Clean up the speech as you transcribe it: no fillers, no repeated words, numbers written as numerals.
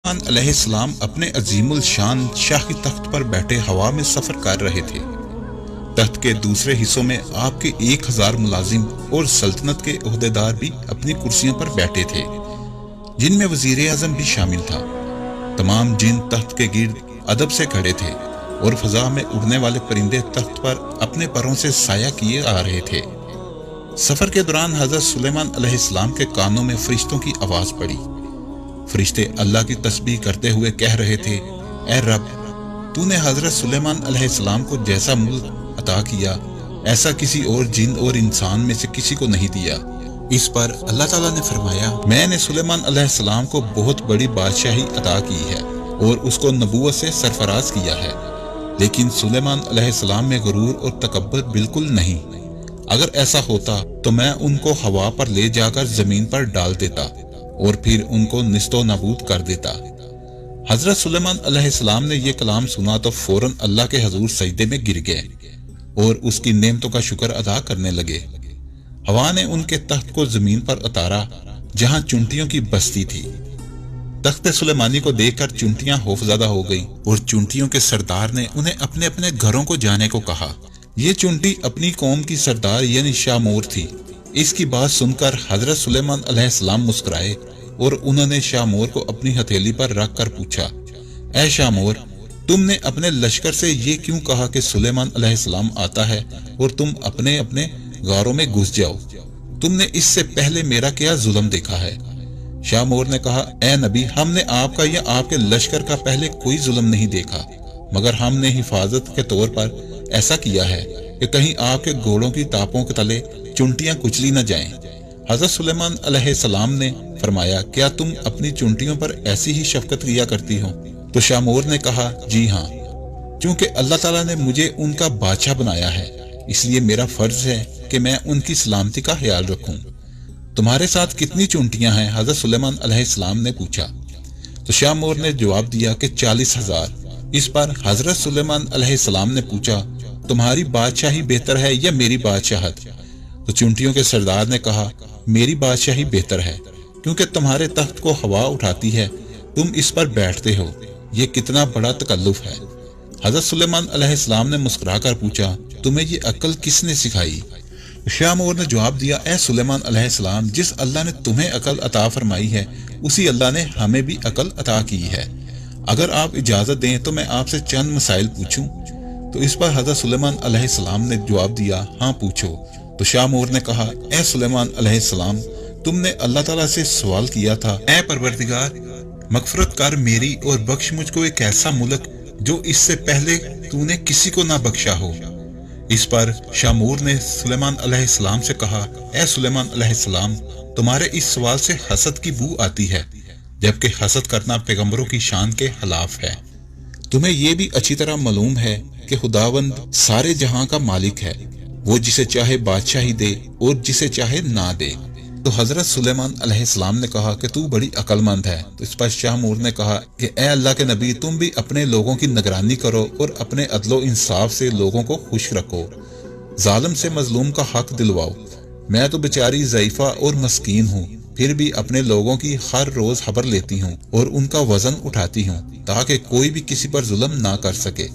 سلیمان علیہ السلام اپنے عظیم الشان شاہی تخت پر بیٹھے ہوا میں سفر کر رہے تھے۔ تخت کے دوسرے حصوں میں آپ کے 1000 ملازم اور سلطنت کے عہدیدار بھی اپنی کرسیوں پر بیٹھے تھے، جن میں وزیر اعظم بھی شامل تھا۔ تمام جن تخت کے گرد ادب سے کھڑے تھے اور فضا میں اڑنے والے پرندے تخت پر اپنے پروں سے سایہ کیے آ رہے تھے۔ سفر کے دوران حضرت سلیمان علیہ السلام کے کانوں میں فرشتوں کی آواز پڑی۔ فرشتے اللہ کی تسبیح کرتے ہوئے کہہ رہے تھے، اے رب، تو نے حضرت سلیمان علیہ السلام کو جیسا ملک عطا کیا، ایسا کسی اور جن اور انسان میں سے کسی کو نہیں دیا۔ اس پر اللہ تعالیٰ نے فرمایا، میں نے سلیمان علیہ السلام کو بہت بڑی بادشاہی عطا کی ہے اور اس کو نبوت سے سرفراز کیا ہے، لیکن سلیمان علیہ السلام میں غرور اور تکبر بالکل نہیں۔ اگر ایسا ہوتا تو میں ان کو ہوا پر لے جا کر زمین پر ڈال دیتا اور پھر ان کو نیست و نابود کر دیتا۔ حضرت سلیمان علیہ السلام نے یہ کلام سنا تو فوراً اللہ کے حضور سجدے میں گر گئے اور اس کی نعمتوں کا شکر ادا کرنے لگے۔ ہوا نے ان کے تخت کو زمین پر اتارا جہاں چونٹیوں کی بستی تھی۔ تخت سلیمانی کو دیکھ کر چونٹیاں خوفزدہ ہو گئیں اور چونٹیوں کے سردار نے انہیں اپنے اپنے گھروں کو جانے کو کہا۔ یہ چونٹی اپنی قوم کی سردار یعنی شامور تھی۔ اس کی بات سن کر حضرت سلیمان علیہ السلام مسکرائے اور انہوں نے شامور کو اپنی ہتھیلی پر رکھ کر پوچھا، اے شامور، تم نے اپنے لشکر سے یہ کیوں کہا کہ سلیمان علیہ السلام آتا ہے اور تم اپنے اپنے غاروں میں گھس جاؤ؟ تم نے اس سے پہلے میرا کیا ظلم دیکھا ہے؟ شامور نے کہا، اے نبی، ہم نے آپ کا یا آپ کے لشکر کا پہلے کوئی ظلم نہیں دیکھا، مگر ہم نے حفاظت کے طور پر ایسا کیا ہے کہ کہیں آپ کے گھوڑوں کی ٹاپوں کے تلے چونٹیاں کچلی نہ جائیں۔ حضرت سلیمان علیہ السلام نے فرمایا، کیا تم اپنی چونٹیوں پر ایسی ہی شفقت کیا کرتی ہو؟ تو شامور نے کہا، جی ہاں، چونکہ اللہ تعالیٰ نے مجھے ان کا بادشاہ بنایا ہے، اس لیے میرا فرض ہے کہ میں ان کی سلامتی کا خیال رکھوں۔ تمہارے ساتھ کتنی چونٹیاں ہیں؟ حضرت سلیمان علیہ السلام نے پوچھا۔ تو شامور نے جواب دیا کہ 40,000۔ اس پر حضرت سلیمان علیہ السلام نے پوچھا، تمہاری بادشاہی بہتر ہے یا میری بادشاہت؟ تو چونٹیوں کے سردار نے کہا، میری بادشاہی بہتر ہے، کیونکہ تمہارے تخت کو ہوا اٹھاتی ہے، تم اس پر بیٹھتے ہو، یہ کتنا بڑا تکلف ہے۔ حضرت سلیمان علیہ السلام نے مسکرا کر پوچھا، تمہیں یہ عقل کس نے سکھائی؟ شامور نے جواب دیا، اے سلیمان علیہ السلام، جس اللہ نے تمہیں عقل عطا فرمائی ہے، اسی اللہ نے ہمیں بھی عقل عطا کی ہے۔ اگر آپ اجازت دیں تو میں آپ سے چند مسائل پوچھوں؟ تو اس پر حضرت سلیمان علیہ السلام نے جواب دیا، ہاں پوچھو۔ تو شامور نے کہا، اے سلیمان علیہ السلام، تم نے اللہ تعالیٰ سے سوال کیا تھا، اے پروردگار، مغفرت کر میری اور بخش مجھ کو ایک ایسا ملک جو اس سے پہلے تو نے کسی کو نہ بخشا ہو۔ اس پر شامور نے سلیمان علیہ السلام سے کہا، اے سلیمان علیہ السلام، تمہارے اس سوال سے حسد کی بو آتی ہے، جبکہ حسد کرنا پیغمبروں کی شان کے خلاف ہے۔ تمہیں یہ بھی اچھی طرح معلوم ہے کہ خداوند سارے جہاں کا مالک ہے، وہ جسے چاہے بادشاہی دے اور جسے چاہے نہ دے۔ تو حضرت سلیمان علیہ السلام نے کہا کہ تو بڑی عقل مند ہے۔ تو اس پر شامور نے کہا کہ اے اللہ کے نبی، تم بھی اپنے لوگوں کی نگرانی کرو اور اپنے عدل و انصاف سے لوگوں کو خوش رکھو، ظالم سے مظلوم کا حق دلواؤ۔ میں تو بیچاری ضعیفہ اور مسکین ہوں، پھر بھی اپنے لوگوں کی ہر روز خبر لیتی ہوں اور ان کا وزن اٹھاتی ہوں تاکہ کوئی بھی کسی پر ظلم نہ کر سکے۔